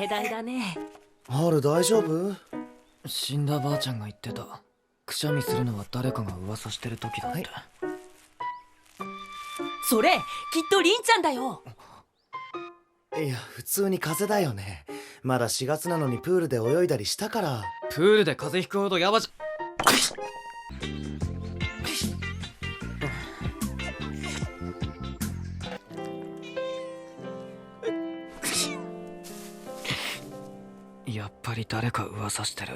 代だね。春大丈夫？死んだばあちゃんが言ってた。くしゃみするのは誰かが噂してる時だって、それきっと凛ちゃんだよ。いや普通に風邪だよね。まだ4月なのにプールで泳いだりしたから。プールで風邪ひくほどヤバじゃやっぱり誰か噂してる。